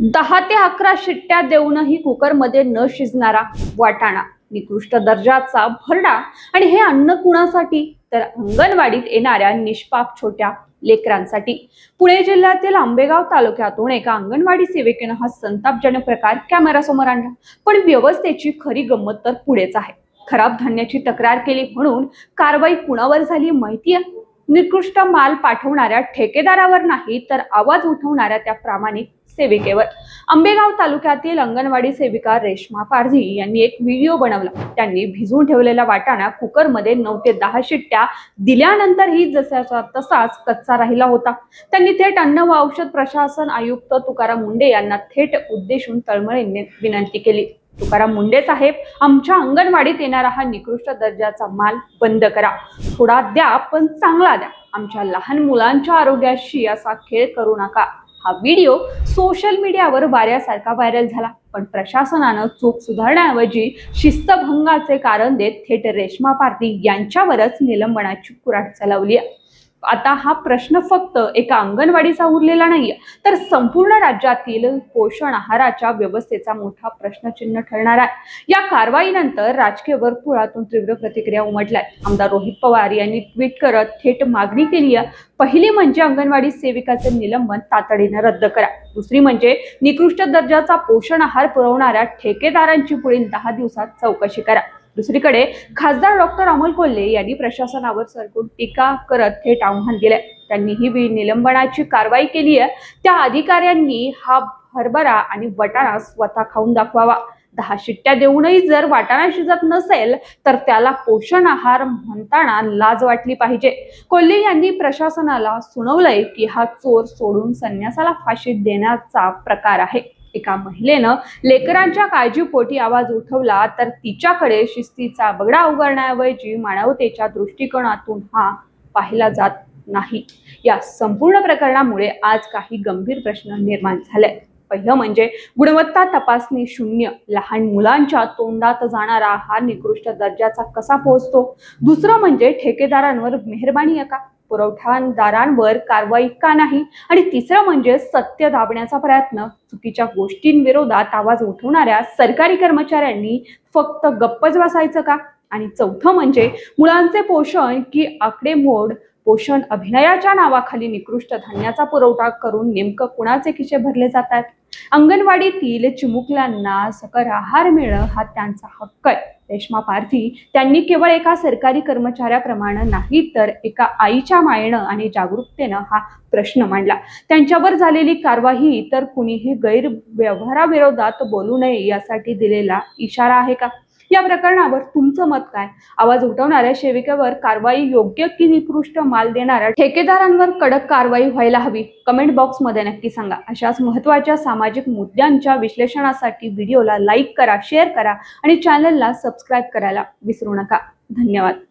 10 ते 11 शिट्ट्या देऊनही कुकरमध्ये न शिजणारा वाटाणा, निकृष्ट दर्जाचा भरडा. आणि हे अन्न कुणासाठी? तर अंगणवाडीत येणाऱ्या निष्पाप छोट्या लेकरांसाठी. पुणे जिल्ह्यातील आंबेगाव तालुक्यातून एका अंगणवाडी सेविकेनं हा संतापजनक प्रकार कॅमेरासमोर आणला. पण व्यवस्थेची खरी गंमत तर पुढेच आहे. खराब धान्याची तक्रार केली म्हणून कारवाई कुणावर झाली माहितीये? निकृष्ट माल पाठवणाऱ्या ठेकेदारावर नाही, तर आवाज उठवणाऱ्या त्या प्रामाणिक सेविकेवर. आंबेगाव तालुक्यातील अंगणवाडी सेविका रेश्मा पारधी यांनी एक व्हिडिओ बनवला. त्यांनी भिजवून ठेवलेला वाटाणा कुकरमध्ये 9 ते 10 शिट्ट्या दिल्यानंतरही जसाचा तसाच कच्चा राहिला होता. त्यांनी थेट अन्न व औषध प्रशासन आयुक्त तुकाराम मुंडे यांना थेट उद्देशून तळमळीने विनंती केली. तुकाराम मुंडे साहेब, आमच्या अंगणवाडीत येणारा हा निकृष्ट दर्जाचा माल बंद करा. थोडा द्या पण चांगला द्या. आमच्या लहान मुलांच्या आरोग्याशी असा खेळ करू नका. हा व्हिडिओ सोशल मीडियावर वाऱ्यासारखा व्हायरल झाला. पण प्रशासनानं चूक सुधारण्याऐवजी शिस्तभंगाचे कारण देत थेट रेश्मा पारधी यांच्यावरच निलंबनाची कुऱ्हाड चालवली. आता हा प्रश्न फक्त एका अंगणवाडीचा उरलेला नाहीये, तर संपूर्ण राज्यातील पोषण आहाराच्या व्यवस्थेचा मोठा प्रश्नचिन्ह ठरणार आहे. या कारवाईनंतर राजकीय वर्तुळातून तीव्र प्रतिक्रिया उमटल्या. आमदार रोहित पवार यांनी ट्विट करत थेट मागणी केली आहे. पहिली म्हणजे अंगणवाडी सेविकाचे निलंबन तातडीने रद्द करा. दुसरी म्हणजे निकृष्ट दर्जाचा पोषण आहार पुरवणाऱ्या ठेकेदारांची पुढील 10 दिवसात चौकशी करा. दुसरीकडे खासदार डॉक्टर अमोल कोल्हे यांनी प्रशासनावर सरकून टीका करत थेट आव्हान दिले. त्यांनी ही निलंबनाची कारवाई केली आहे, त्या अधिकाऱ्यांनी हा हरभरा आणि वाटाणा स्वतः खाऊन दाखवावा. 10 शिट्ट्या देऊनही जर वाटाणा शिजत नसेल, तर त्याला पोषण आहार म्हणताना लाज वाटली पाहिजे. कोल्हे यांनी प्रशासनाला सुनावलंय की हा चोर सोडून संन्यासाला फाशी देण्याचा प्रकार आहे. एका महिलेनं लेकरांच्या काळजीपोटी आवाज उठवला, तर तिच्याकडे शिस्तीचा बगडा उगारण्याऐवजी मानवतेच्या दृष्टिकोनातून हा पाहिला जात नाही. या संपूर्ण प्रकरणामुळे आज काही गंभीर प्रश्न निर्माण झाले. पहिलं म्हणजे गुणवत्ता तपासणी शून्य. लहान मुलांच्या तोंडात जाणारा हा निकृष्ट दर्जाचा कसा पोहोचतो? दुसरं म्हणजे ठेकेदारांवर मेहरबानी आहे का? पुरवठादारांवर कारवाई का नाही? आणि तिसरं म्हणजे सत्य दाबण्याचा प्रयत्न. चुकीच्या गोष्टींविरोधात आवाज उठवणाऱ्या सरकारी कर्मचाऱ्यांनी फक्त गप्पच बसायचं का? आणि चौथं म्हणजे मुलांचे पोषण की आकडेमोड पोषण अभियानाच्या नावाखाली निकृष्ट धान्याचा पुरवठा करून नेमकं कुणाचे खिसे भरले जातात? अंगणवाडीतील चिमुकल्यांना सकल आहार मिळणं हा त्यांचा हक्क आहे. रेश्मा पारधी त्यांनी केवळ एका सरकारी कर्मचाऱ्याप्रमाणे नाही, तर एका आईच्या मायेनं आणि जागरूकतेनं हा प्रश्न मांडला. त्यांच्यावर झालेली कारवाई तर कुणीही गैरव्यवहाराविरोधात बोलू नये यासाठी दिलेला इशारा आहे का? या प्रकरणावर तुमचं मत काय? आवाज उठवणाऱ्या सेविकेवर कारवाई योग्य की निकृष्ट माल देणाऱ्या ठेकेदारांवर कडक कारवाई व्हायला हवी? कमेंट बॉक्समध्ये नक्की सांगा. अशाच महत्त्वाच्या सामाजिक मुद्द्यांच्या विश्लेषणासाठी व्हिडिओला लाईक करा, शेअर करा आणि चॅनलला सबस्क्राईब करायला विसरू नका. धन्यवाद.